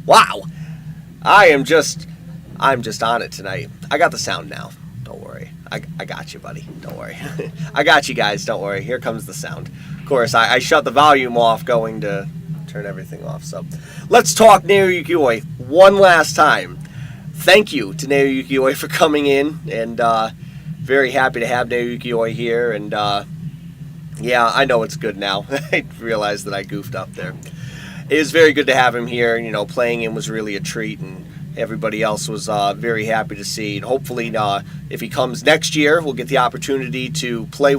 Wow. I'm just on it tonight. I got the sound now. Don't worry. I got you, buddy. Don't worry. I got you guys. Don't worry. Here comes the sound. Of course, I shut the volume off going to turn everything off. So let's talk Naoya Ukioi one last time. Thank you to Naoya Ukioi for coming in, and very happy to have Naoya Ukioi here. And yeah, I know it's good now. I realized that I goofed up there. It is very good to have him here. You know, playing him was really a treat, and everybody else was very happy to see. And hopefully, if he comes next year, we'll get the opportunity to play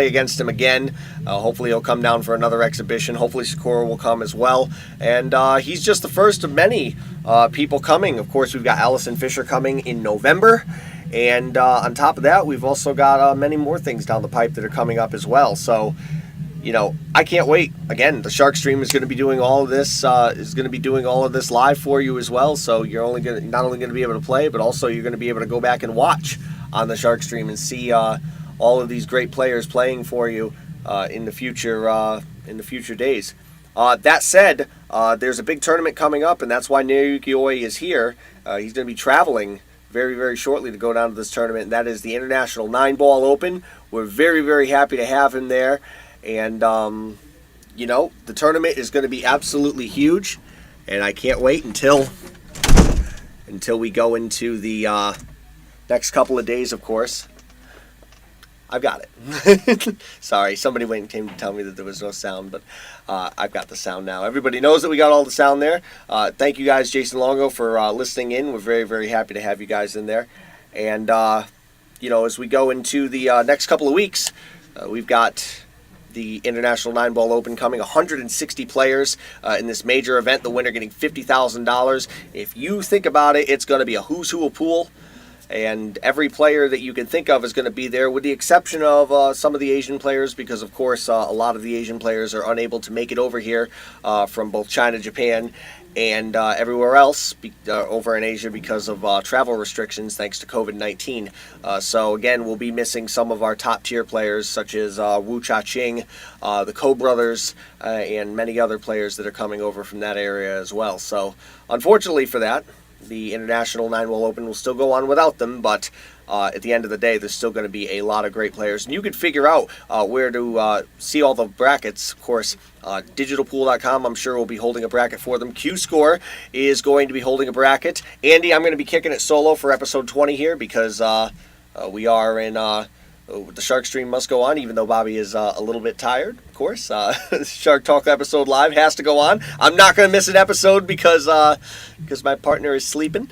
against him again. Hopefully, he'll come down for another exhibition. Hopefully, Sakura will come as well. And he's just the first of many people coming. Of course, we've got Allison Fisher coming in November. And on top of that, we've also got many more things down the pipe that are coming up as well. So, you know, I can't wait. Again, the Shark Stream is going to be doing all of this. Live for you as well. So you're not only going to be able to play, but also you're going to be able to go back and watch on the Shark Stream and see all of these great players playing for you in the future days. That said, there's a big tournament coming up, and that's why Naoya Ukioi is here. He's going to be traveling very, very shortly to go down to this tournament, and that is the International 9-Ball Open. We're very, very happy to have him there. And, you know, the tournament is going to be absolutely huge, and I can't wait until we go into the next couple of days, of course. I've got it. Sorry, somebody came to tell me that there was no sound, but I've got the sound now. Everybody knows that we got all the sound there. Thank you guys, Jason Longo, for listening in. We're very, very happy to have you guys in there. And, you know, as we go into the next couple of weeks, we've got the International 9-Ball Open coming, 160 players in this major event, the winner getting $50,000. If you think about it, it's going to be a who's who of pool, and every player that you can think of is going to be there, with the exception of some of the Asian players, because of course a lot of the Asian players are unable to make it over here from both China, Japan, and everywhere else over in Asia because of travel restrictions thanks to COVID-19. So again, we'll be missing some of our top tier players such as Wu Cha-Ching, the Ko brothers, and many other players that are coming over from that area as well. So unfortunately for that, the International 9-Ball Open will still go on without them, but at the end of the day, there's still going to be a lot of great players. And you can figure out where to see all the brackets. Of course, digitalpool.com, I'm sure, will be holding a bracket for them. Q-Score is going to be holding a bracket. Andy, I'm going to be kicking it solo for episode 20 here because we are in... the Shark Stream must go on, even though Bobby is a little bit tired, of course. Shark Talk episode live has to go on. I'm not going to miss an episode because my partner is sleeping.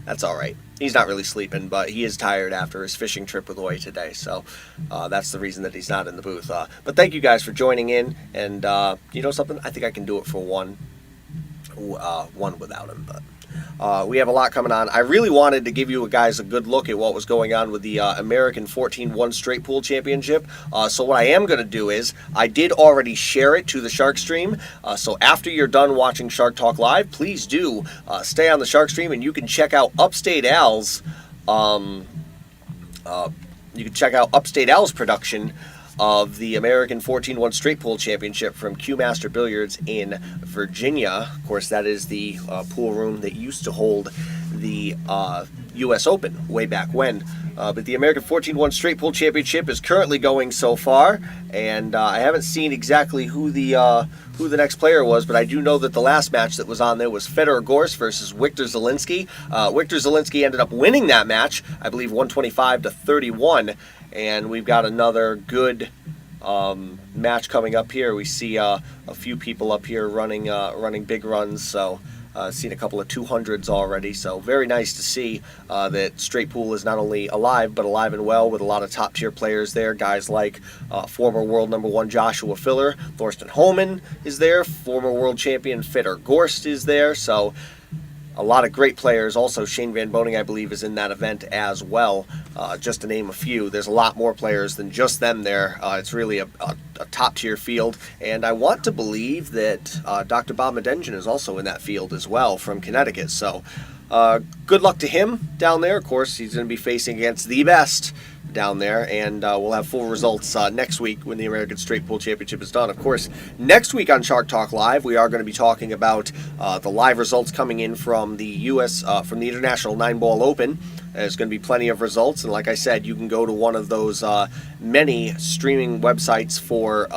That's all right. He's not really sleeping, but he is tired after his fishing trip with Oi today. So that's the reason that he's not in the booth. But thank you guys for joining in. And you know something? I think I can do it for one without him, but... we have a lot coming on. I really wanted to give you guys a good look at what was going on with the American 14-1 Straight Pool Championship. So what I am going to do is, I did already share it to the Shark Stream. So after you're done watching Shark Talk Live, please do stay on the Shark Stream, and you can check out Upstate Al's production of the American 14-1 Straight Pool Championship from Q Master Billiards in Virginia. Of course, that is the pool room that used to hold the U.S. Open way back when. But the American 14-1 Straight Pool Championship is currently going so far, and I haven't seen exactly who the next player was, but I do know that the last match that was on there was Fedor Gorst versus Wiktor Zielinski. Wiktor Zielinski ended up winning that match, I believe 125-31, and we've got another good match coming up here. We see a few people up here running big runs, so seen a couple of 200s already, so very nice to see that Straight Pool is not only alive, but alive and well with a lot of top-tier players there. Guys like former world number 1 Joshua Filler, Thorsten Homan is there, former world champion Fedor Gorst is there, so a lot of great players. Also, Shane Van Boning, I believe, is in that event as well, just to name a few. There's a lot more players than just them there. It's really a top-tier field, and I want to believe that Dr. Bob Medenjen is also in that field as well from Connecticut. So good luck to him down there. Of course, he's going to be facing against the best down there, and we'll have full results next week when the American Straight Pool Championship is done. Of course, next week on Shark Talk Live, we are going to be talking about the live results coming in from the from the International 9-Ball Open. There's going to be plenty of results, and like I said, you can go to one of those many streaming websites for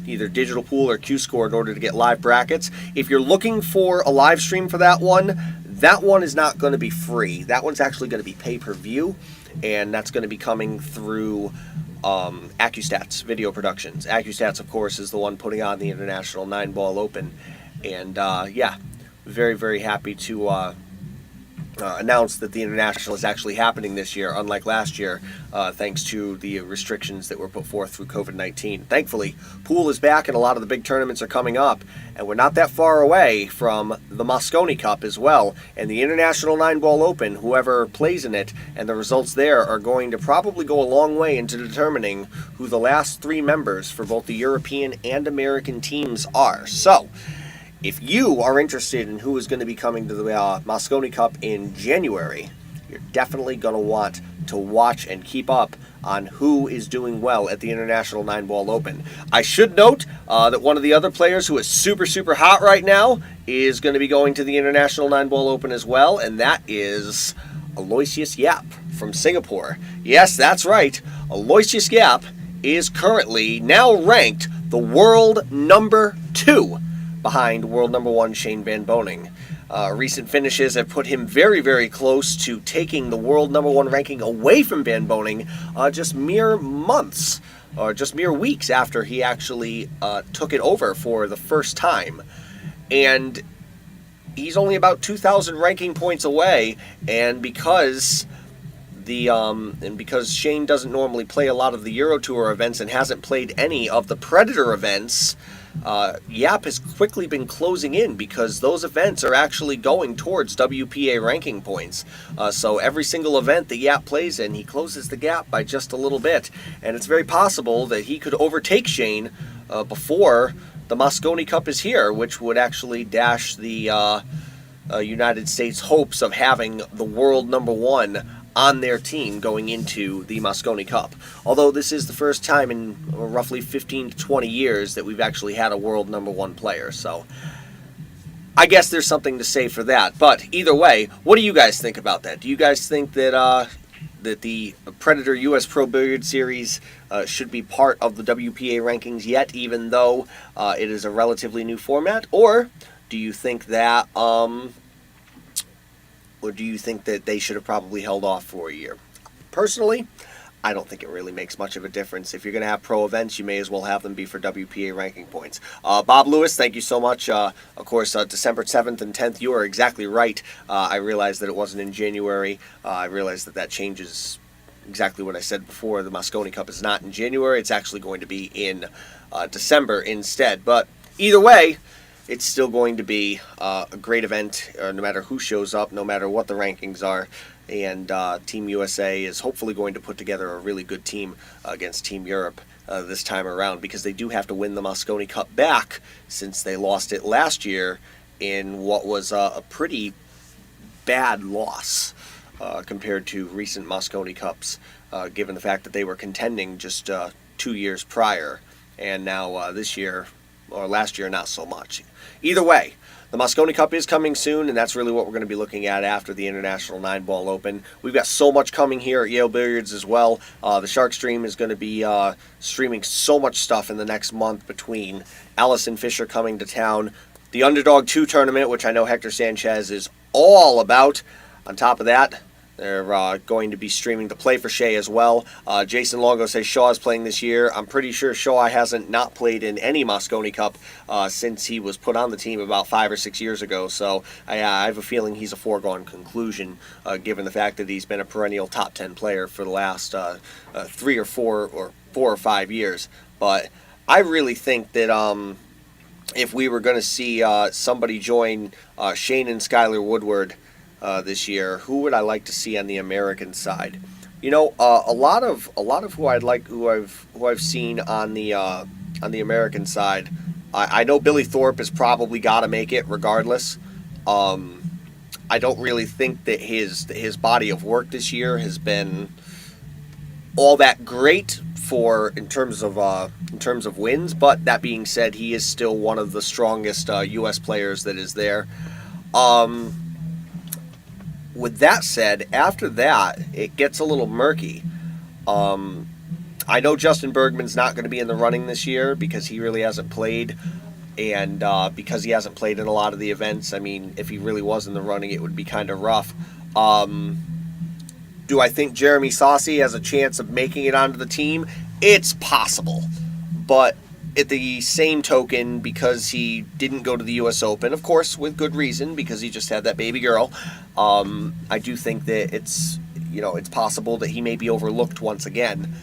either Digital Pool or Q-Score in order to get live brackets. If you're looking for a live stream for that one is not going to be free. That one's actually going to be pay-per-view, and that's going to be coming through AccuStats Video Productions. AccuStats, of course, is the one putting on the International 9-Ball Open, and yeah, very, very happy to announced that the International is actually happening this year, unlike last year, thanks to the restrictions that were put forth through COVID-19. Thankfully, pool is back and a lot of the big tournaments are coming up, and we're not that far away from the Mosconi Cup as well, and the International 9-Ball Open. Whoever plays in it and the results there are going to probably go a long way into determining who the last 3 members for both the European and American teams are. So, if you are interested in who is going to be coming to the Mosconi Cup in January, you're definitely going to want to watch and keep up on who is doing well at the International 9-Ball Open. I should note that one of the other players who is super, super hot right now is going to be going to the International 9-Ball Open as well, and that is Aloysius Yap from Singapore. Yes, that's right. Aloysius Yap is currently now ranked the world number 2 behind world number 1 Shane Van Boening. Recent finishes have put him very, very close to taking the world number 1 ranking away from Van Boening just mere months, or just mere weeks after he actually took it over for the first time. And he's only about 2,000 ranking points away, and because Shane doesn't normally play a lot of the Euro Tour events and hasn't played any of the Predator events, Yap has quickly been closing in because those events are actually going towards WPA ranking points. So every single event that Yap plays in, he closes the gap by just a little bit. And it's very possible that he could overtake Shane before the Mosconi Cup is here, which would actually dash the United States' hopes of having the world number 1 on their team going into the Mosconi Cup. Although this is the first time in roughly 15 to 20 years that we've actually had a world number 1 player. So I guess there's something to say for that. But either way, what do you guys think about that? Do you guys think that that the Predator US Pro Billiard Series should be part of the WPA rankings yet, even though it is a relatively new format? Or do you think that they should have probably held off for a year? Personally, I don't think it really makes much of a difference. If you're going to have pro events, you may as well have them be for WPA ranking points. Bob Lewis, thank you so much. Of course, December 7th and 10th, you are exactly right. I realized that it wasn't in January. I realized that changes exactly what I said before. The Mosconi Cup is not in January. It's actually going to be in December instead. But either way, it's still going to be a great event, no matter who shows up, no matter what the rankings are. And Team USA is hopefully going to put together a really good team against Team Europe this time around, because they do have to win the Mosconi Cup back, since they lost it last year in what was a pretty bad loss compared to recent Mosconi Cups, given the fact that they were contending just 2 years prior, and now this year, or last year, not so much. Either way, the Mosconi Cup is coming soon, and that's really what we're going to be looking at after the International 9-Ball Open. We've got so much coming here at Yale Billiards as well. The Shark Stream is going to be streaming so much stuff in the next month, between Allison Fisher coming to town, the Underdog 2 tournament, which I know Hector Sanchez is all about. On top of that, they're going to be streaming the Play for Shea as well. Jason Longo says Shaw is playing this year. I'm pretty sure Shaw hasn't not played in any Mosconi Cup since he was put on the team about 5 or 6 years ago. So I have a feeling he's a foregone conclusion, given the fact that he's been a perennial top 10 player for the last 3 or 4 or 5 years. But I really think that if we were going to see somebody join Shane and Skylar Woodward this year, who would I like to see on the American side? You know, a lot of who I've seen on the American side. I know Billy Thorpe has probably got to make it regardless. I don't really think that his body of work this year has been all that great in terms of wins. But that being said, he is still one of the strongest U.S. players that is there. With that said, after that, it gets a little murky. I know Justin Bergman's not going to be in the running this year because he really hasn't played, and because he hasn't played in a lot of the events. I mean, if he really was in the running, it would be kind of rough. Do I think Jeremy Saucy has a chance of making it onto the team? It's possible. But at the same token, because he didn't go to the U.S. Open, of course, with good reason, because he just had that baby girl, I do think that it's possible that he may be overlooked once again.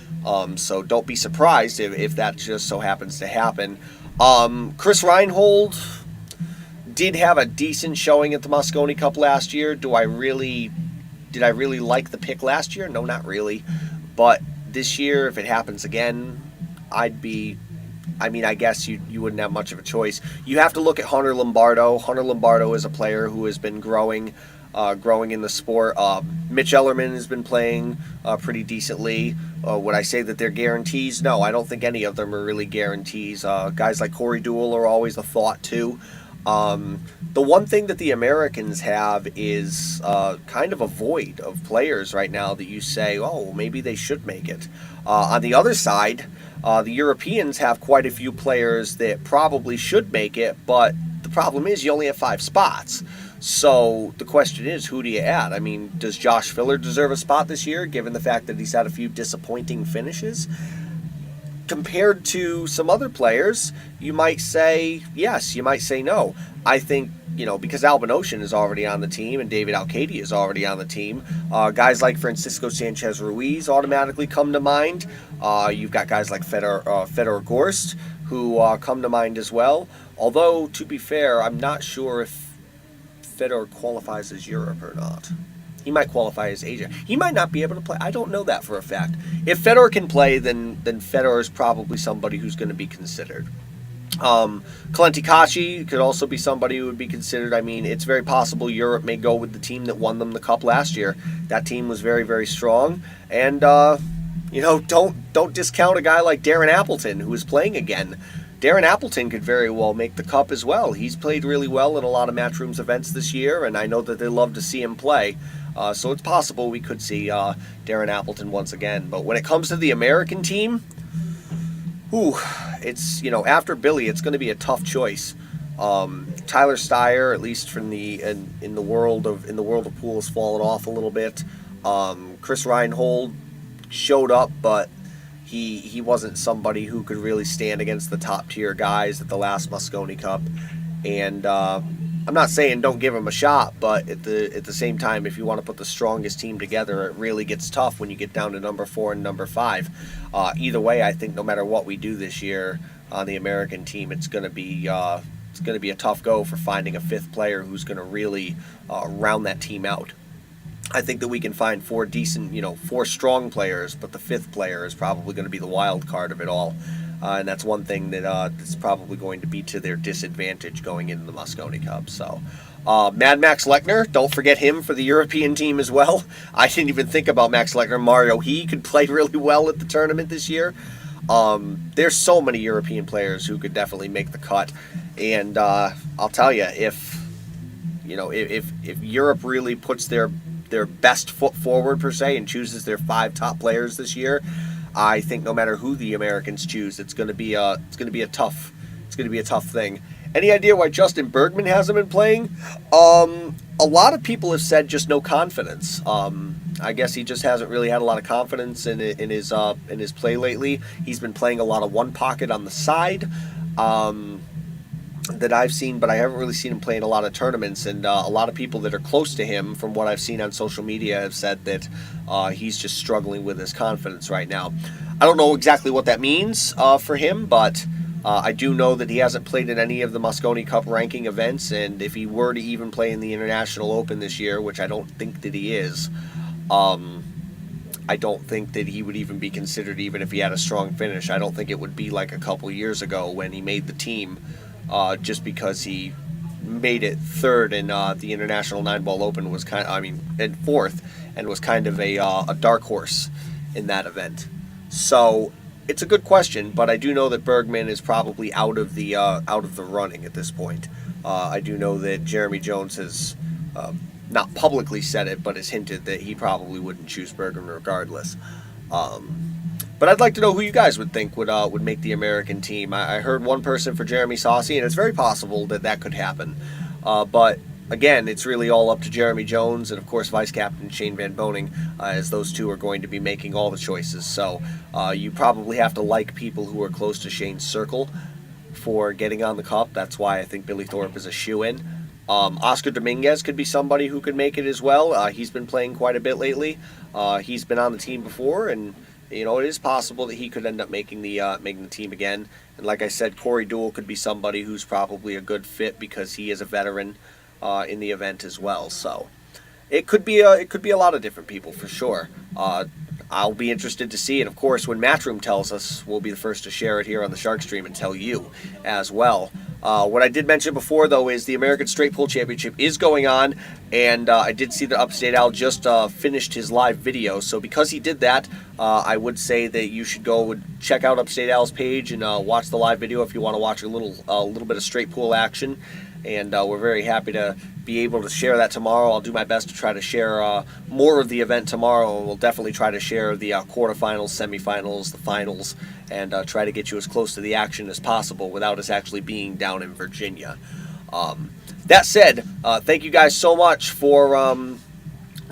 So don't be surprised if that just so happens to happen. Chris Reinhold did have a decent showing at the Mosconi Cup last year. Did I really like the pick last year? No, not really. But this year, if it happens again, I guess you wouldn't have much of a choice. You have to look at Hunter Lombardo. Hunter Lombardo is a player who has been growing in the sport. Mitch Ellerman has been playing pretty decently. Would I say that they're guarantees? No, I don't think any of them are really guarantees. Guys like Corey Deuel are always a thought too. The one thing that the Americans have is kind of a void of players right now that you say, oh, maybe they should make it. On the other side, the Europeans have quite a few players that probably should make it, but the problem is you only have 5 spots. So the question is, who do you add? I mean, does Josh Filler deserve a spot this year, given the fact that he's had a few disappointing finishes? Compared to some other players, you might say yes, you might say no. I think, because Albin Ocean is already on the team and David Alcady is already on the team, guys like Francisco Sanchez Ruiz automatically come to mind. You've got guys like Fedor Gorst who come to mind as well. Although, to be fair, I'm not sure if Fedor qualifies as Europe or not. He might qualify as Asia. He might not be able to play. I don't know that for a fact. If Fedor can play, then Fedor is probably somebody who's going to be considered. Kalentikachi could also be somebody who would be considered. I mean, it's very possible Europe may go with the team that won them the cup last year. That team was very, very strong. And, don't discount a guy like Darren Appleton, who is playing again. Darren Appleton could very well make the cup as well. He's played really well in a lot of Matchrooms events this year, and I know that they love to see him play. So it's possible we could see Darren Appleton once again. But when it comes to the American team, it's after Billy, it's going to be a tough choice. Tyler Steyer, at least from in the world of pool, has fallen off a little bit. Chris Reinhold showed up, but he wasn't somebody who could really stand against the top tier guys at the last Mosconi Cup. And I'm not saying don't give him a shot, but at the same time, if you want to put the strongest team together, it really gets tough when you get down to number 4 and number 5. Either way, I think no matter what we do this year on the American team, it's going to be a tough go for finding a 5th player who's going to really round that team out. I think that we can find 4 strong players, but the 5th player is probably going to be the wild card of it all. And that's one thing that's probably going to be to their disadvantage going into the Mosconi Cup. So, Mad Max Lechner, don't forget him for the European team as well. I didn't even think about Max Lechner. Mario, he could play really well at the tournament this year. There's so many European players who could definitely make the cut. And I'll tell you, if Europe really puts their best foot forward per se and chooses their 5 top players this year, I think no matter who the Americans choose, it's going to be a tough thing. Any idea why Justin Bergman hasn't been playing? A lot of people have said just no confidence. I guess he just hasn't really had a lot of confidence in his play lately. He's been playing a lot of one pocket on the side. That I've seen, but I haven't really seen him play in a lot of tournaments, and a lot of people that are close to him, from what I've seen on social media, have said that he's just struggling with his confidence right now. I don't know exactly what that means for him, but I do know that he hasn't played in any of the Mosconi Cup ranking events, and if he were to even play in the International Open this year, which I don't think that he is, I don't think that he would even be considered, even if he had a strong finish. I don't think it would be like a couple years ago when he made the team. Just because he made it 3rd in the International 9-Ball Open and 4th, and was kind of a dark horse in that event. So it's a good question, but I do know that Bergman is probably out of the running at this point. I do know that Jeremy Jones has not publicly said it, but has hinted that he probably wouldn't choose Bergman regardless. But I'd like to know who you guys would think would make the American team. I heard one person for Jeremy Saucy, and it's very possible that could happen. But again, it's really all up to Jeremy Jones and, of course, Vice Captain Shane Van Boening, as those two are going to be making all the choices. So you probably have to like people who are close to Shane's circle for getting on the Cup. That's why I think Billy Thorpe is a shoo-in. Oscar Dominguez could be somebody who could make it as well. He's been playing quite a bit lately. He's been on the team before, and it is possible that he could end up making the team again. And like I said, Corey Deuel could be somebody who's probably a good fit because he is a veteran in the event as well. So it could be a lot of different people for sure. I'll be interested to see it. Of course, when Matchroom tells us, we'll be the first to share it here on the Shark Stream and tell you as well. What I did mention before, though, is the American Straight Pool Championship is going on, and I did see that Upstate Al just finished his live video. So because he did that, I would say that you should go and check out Upstate Al's page and watch the live video if you want to watch a little bit of straight pool action. And we're very happy to be able to share that tomorrow. I'll do my best to try to share more of the event tomorrow, and we'll definitely try to share the quarterfinals, semifinals, the finals, and try to get you as close to the action as possible without us actually being down in Virginia. That said, thank you guys so much for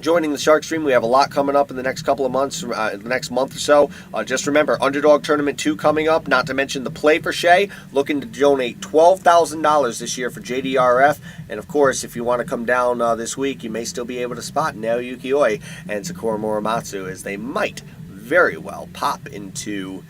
joining the Shark Stream. We have a lot coming up in the next couple of months, the next month or so. Just remember, Underdog Tournament 2 coming up, not to mention the Play for Shay, looking to donate $12,000 this year for JDRF. And of course, if you want to come down this week, you may still be able to spot Naoyuki Oi and Sakura Muramatsu, as they might very well pop into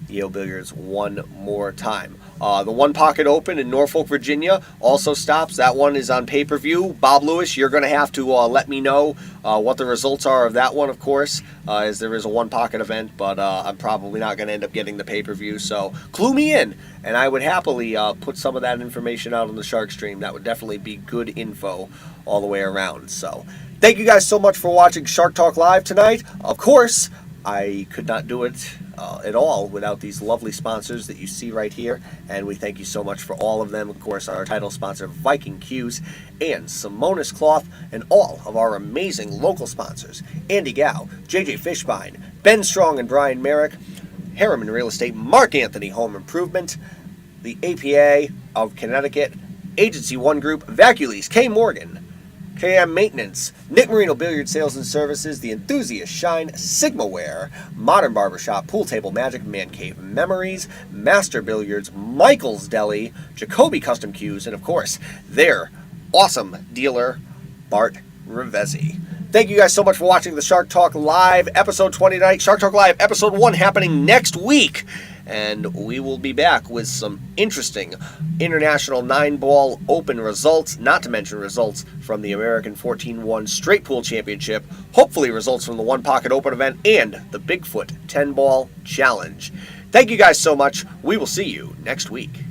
Yale Billiards one more time. The One Pocket Open in Norfolk, Virginia also stops. That one is on pay-per-view. Bob Lewis, you're going to have to let me know what the results are of that one, of course, as there is a One Pocket event, but I'm probably not going to end up getting the pay-per-view, so clue me in, and I would happily put some of that information out on the Shark Stream. That would definitely be good info all the way around. So thank you guys so much for watching Shark Talk Live tonight. Of course, I could not do it at all without these lovely sponsors that you see right here, and we thank you so much for all of them. Of course, our title sponsor, Viking Q's, and Simonis Cloth, and all of our amazing local sponsors, Andy Gow, JJ Fishbein, Ben Strong and Brian Merrick, Harriman Real Estate, Mark Anthony Home Improvement, the APA of Connecticut, Agency One Group, Vacules, K. Morgan, KM Maintenance, Nick Marino Billiard Sales and Services, The Enthusiast Shine, Sigmaware, Modern Barbershop, Pool Table Magic, Man Cave Memories, Master Billiards, Michael's Deli, Jacoby Custom Cues, and of course, their awesome dealer, Bart Rivesi. Thank you guys so much for watching the Shark Talk Live episode 20 tonight. Shark Talk Live episode 1 happening next week. And we will be back with some interesting International 9-Ball Open results, not to mention results from the American 14-1 Straight Pool Championship, hopefully results from the One Pocket Open event, and the Bigfoot 10-Ball Challenge. Thank you guys so much. We will see you next week.